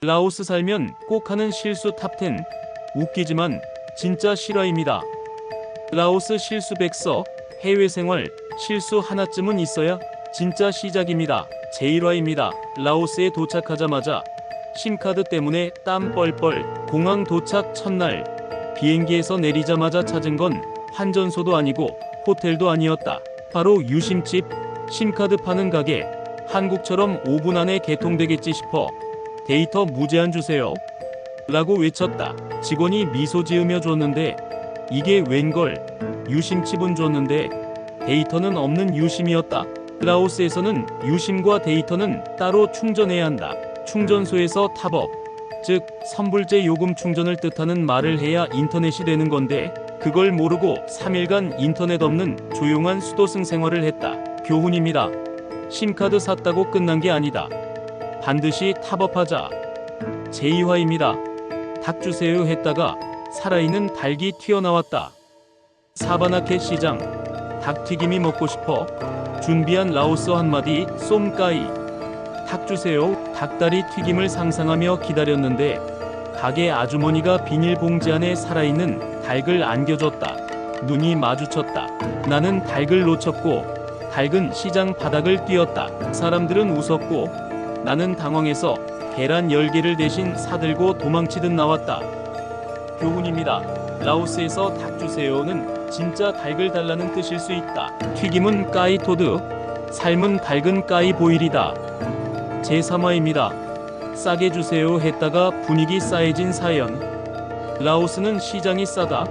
라오스 살면 꼭 하는 실수 탑10. 웃기지만 진짜 실화입니다. 라오스 실수 백서. 해외 생활 실수 하나쯤은 있어야 진짜 시작입니다. 제1화입니다. 라오스에 도착하자마자 심카드 때문에 땀 뻘뻘. 공항 도착 첫날 비행기에서 내리자마자 찾은 건 환전소도 아니고 호텔도 아니었다. 바로 유심칩. 심카드 파는 가게. 한국처럼 5분 안에 개통되겠지 싶어 데이터 무제한 주세요 라고 외쳤다. 직원이 미소 지으며 줬는데 이게 웬걸. 유심칩은 줬는데 데이터는 없는 유심이었다. 라오스에서는 유심과 데이터는 따로 충전해야 한다. 충전소에서 탑업, 즉 선불제 요금 충전을 뜻하는 말을 해야 인터넷이 되는 건데 그걸 모르고 3일간 인터넷 없는 조용한 수도승 생활을 했다. 교훈입니다. 심카드 샀다고 끝난 게 아니다. 반드시 탑업하자. 제2화입니다. 닭 주세요 했다가 살아있는 닭이 튀어나왔다. 사바나켓 시장. 닭튀김이 먹고 싶어 준비한 라오스 한마디 쏨까이. 닭 주세요. 닭다리 튀김을 상상하며 기다렸는데 가게 아주머니가 비닐봉지 안에 살아있는 닭을 안겨줬다. 눈이 마주쳤다. 나는 닭을 놓쳤고 닭은 시장 바닥을 뛰었다. 사람들은 웃었고 나는 당황해서 계란 10개를 대신 사들고 도망치듯 나왔다. 교훈입니다. 라오스에서 닭 주세요는 진짜 닭을 달라는 뜻일 수 있다. 튀김은 까이토드, 삶은 닭은 까이보일이다. 제3화입니다. 싸게 주세요 했다가 분위기 싸해진 사연. 라오스는 시장이 싸다.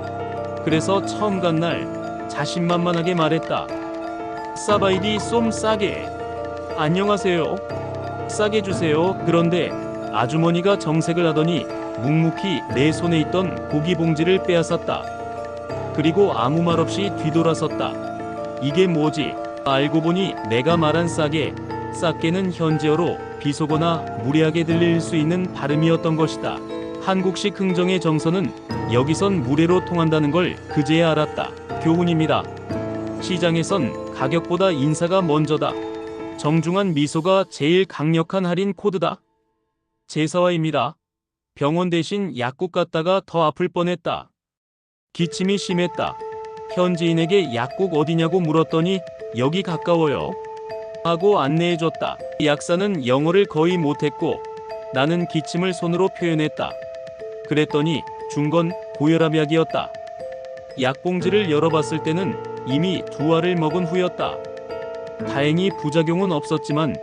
그래서 처음 간 날 자신만만하게 말했다. 사바이디 쏨 싸게. 안녕하세요. 싸게 주세요. 그런데 아주머니가 정색을 하더니 묵묵히 내 손에 있던 고기 봉지를 빼앗았다. 그리고 아무 말 없이 뒤돌아섰다. 이게 뭐지? 알고 보니 내가 말한 쌌게는 현지어로 비속어나 무례하게 들릴 수 있는 발음이었던 것이다. 한국식 흥정의 정서는 여기선 무례로 통한다는 걸 그제야 알았다. 교훈입니다. 시장에선 가격보다 인사가 먼저다. 정중한 미소가 제일 강력한 할인 코드다. 제4화입니다. 병원 대신 약국 갔다가 더 아플 뻔했다. 기침이 심했다. 현지인에게 약국 어디냐고 물었더니 여기 가까워요 하고 안내해줬다. 약사는 영어를 거의 못했고 나는 기침을 손으로 표현했다. 그랬더니 준 건 고혈압 약이었다. 약봉지를 열어봤을 때는 이미 2알을 먹은 후였다. 다행히 부작용은 없었지만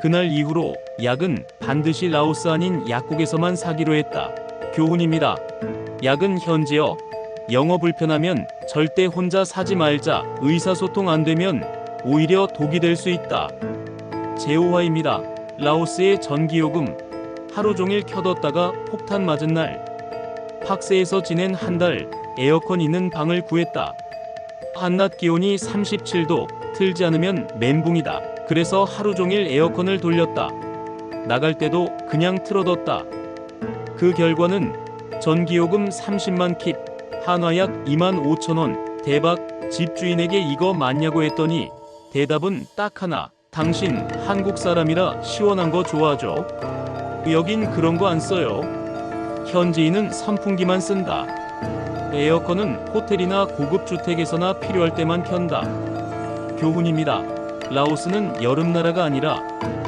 그날 이후로 약은 반드시 라오스 아닌 약국에서만 사기로 했다. 교훈입니다. 약은 현지어. 영어 불편하면 절대 혼자 사지 말자. 의사소통 안 되면 오히려 독이 될 수 있다. 제5화입니다. 라오스의 전기요금. 하루 종일 켜뒀다가 폭탄 맞은 날. 학세에서 지낸 한 달 에어컨 있는 방을 구했다. 한낮 기온이 37도. 틀지 않으면 멘붕이다. 그래서 하루 종일 에어컨을 돌렸다. 나갈 때도 그냥 틀어뒀다. 그 결과는 전기요금 30만 킵, 한화약 25,000원. 대박. 집주인에게 이거 맞냐고 했더니 대답은 딱 하나. 당신 한국 사람이라 시원한 거 좋아하죠? 여긴 그런 거 안 써요. 현지인은 선풍기만 쓴다. 에어컨은 호텔이나 고급 주택에서나 필요할 때만 켠다. 교훈입니다. 라오스는 여름 나라가 아니라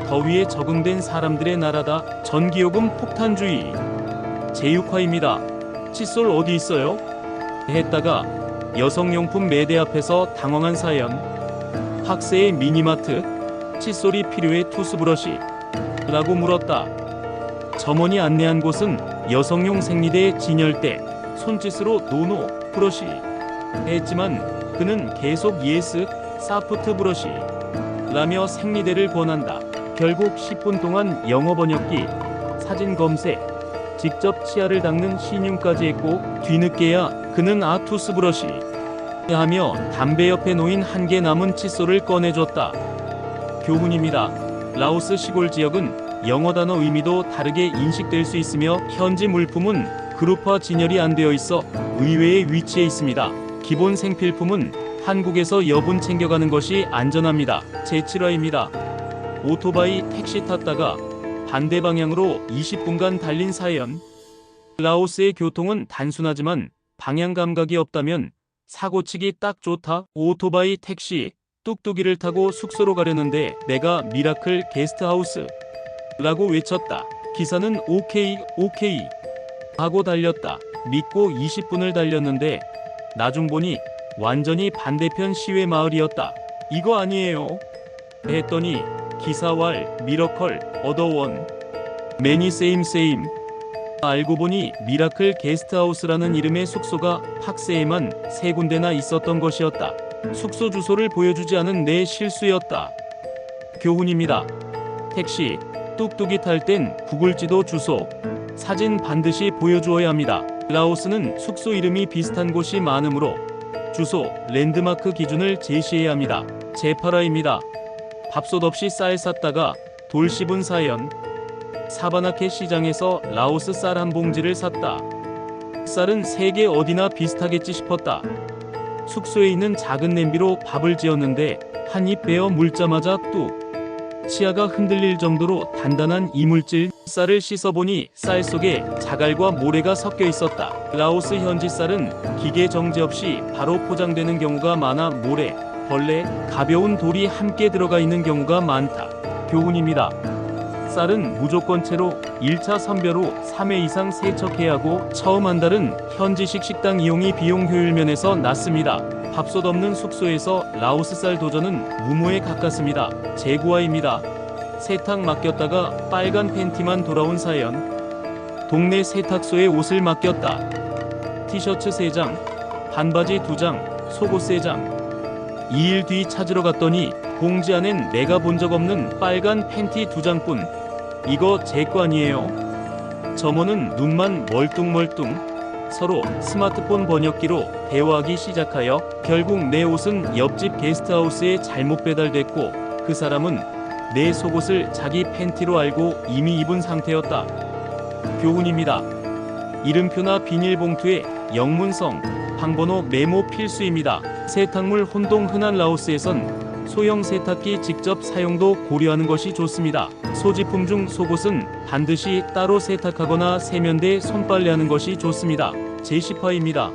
더위에 적응된 사람들의 나라다. 전기요금 폭탄주의. 제6화입니다. 칫솔 어디 있어요? 했다가 여성용품 매대 앞에서 당황한 사연. 학세의 미니마트. 칫솔이 필요해 투스브러시 라고 물었다. 점원이 안내한 곳은 여성용 생리대 진열대. 손짓으로 노노 브러시 했지만 그는 계속 예스 사프트 브러시 라며 생리대를 권한다. 결국 10분 동안 영어 번역기, 사진 검색, 직접 치아를 닦는 신용까지 했고 뒤늦게야 그는 투스 브러시 하며 담배 옆에 놓인 한 개 남은 칫솔을 꺼내줬다. 교훈입니다. 라오스 시골 지역은 영어 단어 의미도 다르게 인식될 수 있으며 현지 물품은 그룹화 진열이 안 되어 있어 의외의 위치에 있습니다. 기본 생필품은 한국에서 여분 챙겨가는 것이 안전합니다. 제7화입니다. 오토바이 택시 탔다가 반대 방향으로 20분간 달린 사연. 라오스의 교통은 단순하지만 방향 감각이 없다면 사고치기 딱 좋다. 오토바이, 택시, 뚝뚝이를 타고 숙소로 가려는데 내가 미라클 게스트하우스 라고 외쳤다. 기사는 오케이 오케이 하고 달렸다. 믿고 20분을 달렸는데 나중 보니 완전히 반대편 시외 마을이었다. 이거 아니에요 했더니 기사왈 미러컬 어더원 매니 세임 세임. 알고 보니 미라클 게스트하우스라는 이름의 숙소가 팍스에만 3군데나 있었던 것이었다. 숙소 주소를 보여주지 않은 내 실수였다. 교훈입니다. 택시, 뚝뚝이 탈 땐 구글 지도 주소, 사진 반드시 보여주어야 합니다. 라오스는 숙소 이름이 비슷한 곳이 많으므로 주소, 랜드마크 기준을 제시해야 합니다. 제파라입니다. 밥솥 없이 쌀 샀다가 돌 씹은 사연. 사바나케 시장에서 라오스 쌀 한 봉지를 샀다. 쌀은 세계 어디나 비슷하겠지 싶었다. 숙소에 있는 작은 냄비로 밥을 지었는데 한 입 베어 물자마자 뚝 치아가 흔들릴 정도로 단단한 이물질. 쌀을 씻어보니 쌀 속에 자갈과 모래가 섞여 있었다. 라오스 현지 쌀은 기계 정제 없이 바로 포장되는 경우가 많아 모래, 벌레, 가벼운 돌이 함께 들어가 있는 경우가 많다. 교훈입니다. 쌀은 무조건 채로 1차 선별 후 3회 이상 세척해야 하고 처음 한 달은 현지식 식당 이용이 비용 효율 면에서 낮습니다. 밥솥 없는 숙소에서 라오스 쌀 도전은 무모에 가깝습니다. 제구아입니다. 세탁 맡겼다가 빨간 팬티만 돌아온 사연. 동네 세탁소에 옷을 맡겼다. 티셔츠 3장, 반바지 2장, 속옷 3장. 2일 뒤 찾으러 갔더니 봉지 안엔 내가 본 적 없는 빨간 팬티 2장뿐. 이거 제 거 아니에요? 점원은 눈만 멀뚱멀뚱. 서로 스마트폰 번역기로 대화하기 시작하여 결국 내 옷은 옆집 게스트하우스에 잘못 배달됐고 그 사람은 내 속옷을 자기 팬티로 알고 이미 입은 상태였다. 교훈입니다. 이름표나 비닐봉투에 영문성, 방번호 메모 필수입니다. 세탁물 혼동 흔한 라오스에선 소형 세탁기 직접 사용도 고려하는 것이 좋습니다. 소지품 중 속옷은 반드시 따로 세탁하거나 세면대에 손빨래하는 것이 좋습니다. 제시파입니다.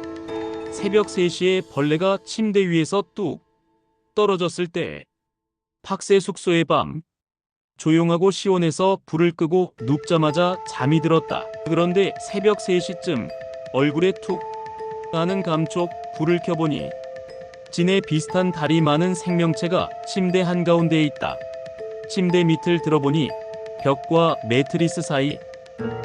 새벽 3시에 벌레가 침대 위에서 뚝 떨어졌을 때. 팍세 숙소의 밤. 조용하고 시원해서 불을 끄고 눕자마자 잠이 들었다. 그런데 새벽 3시쯤 얼굴에 툭 하는 감촉. 불을 켜보니 진에 비슷한 다리 많은 생명체가 침대 한가운데에 있다. 침대 밑을 들어보니 벽과 매트리스 사이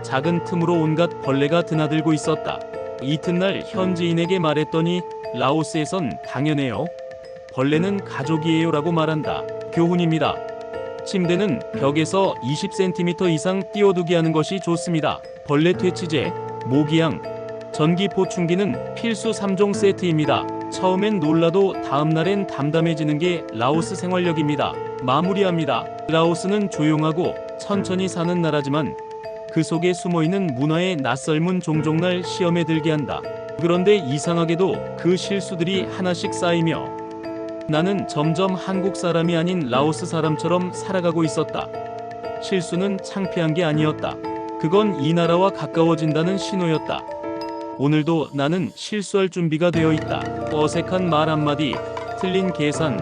작은 틈으로 온갖 벌레가 드나들고 있었다. 이튿날 현지인에게 말했더니 라오스에선 당연해요. 벌레는 가족이에요 라고 말한다. 교훈입니다. 침대는 벽에서 20cm 이상 띄워두게 하는 것이 좋습니다. 벌레 퇴치제, 모기향, 전기 포충기는 필수 3종 세트입니다. 처음엔 놀라도 다음날엔 담담해지는 게 라오스 생활력입니다. 마무리합니다. 라오스는 조용하고 천천히 사는 나라지만 그 속에 숨어있는 문화의 낯설문 종종 날 시험에 들게 한다. 그런데 이상하게도 그 실수들이 하나씩 쌓이며 나는 점점 한국 사람이 아닌 라오스 사람처럼 살아가고 있었다. 실수는 창피한 게 아니었다. 그건 이 나라와 가까워진다는 신호였다. 오늘도 나는 실수할 준비가 되어 있다. 어색한 말 한마디, 틀린 계산,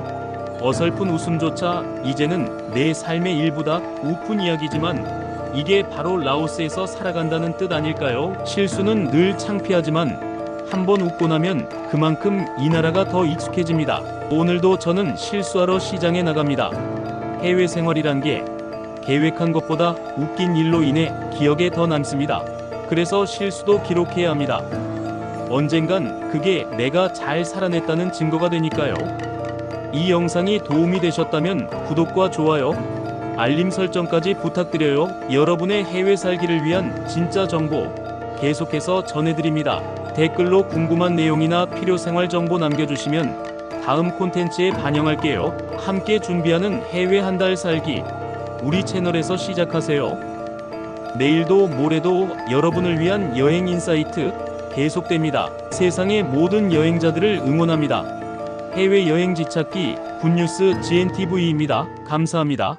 어설픈 웃음조차 이제는 내 삶의 일부다. 우픈 이야기지만 이게 바로 라오스에서 살아간다는 뜻 아닐까요? 실수는 늘 창피하지만 한번 웃고 나면 그만큼 이 나라가 더 익숙해집니다. 오늘도 저는 실수하러 시장에 나갑니다. 해외 생활이란 게 계획한 것보다 웃긴 일로 인해 기억에 더 남습니다. 그래서 실수도 기록해야 합니다. 언젠간 그게 내가 잘 살아냈다는 증거가 되니까요. 이 영상이 도움이 되셨다면 구독과 좋아요, 알림 설정까지 부탁드려요. 여러분의 해외 살기를 위한 진짜 정보 계속해서 전해드립니다. 댓글로 궁금한 내용이나 필요생활 정보 남겨주시면 다음 콘텐츠에 반영할게요. 함께 준비하는 해외 한 달 살기 우리 채널에서 시작하세요. 내일도 모레도 여러분을 위한 여행 인사이트 계속됩니다. 세상의 모든 여행자들을 응원합니다. 해외 여행지 찾기 굿뉴스 GNTV입니다. 감사합니다.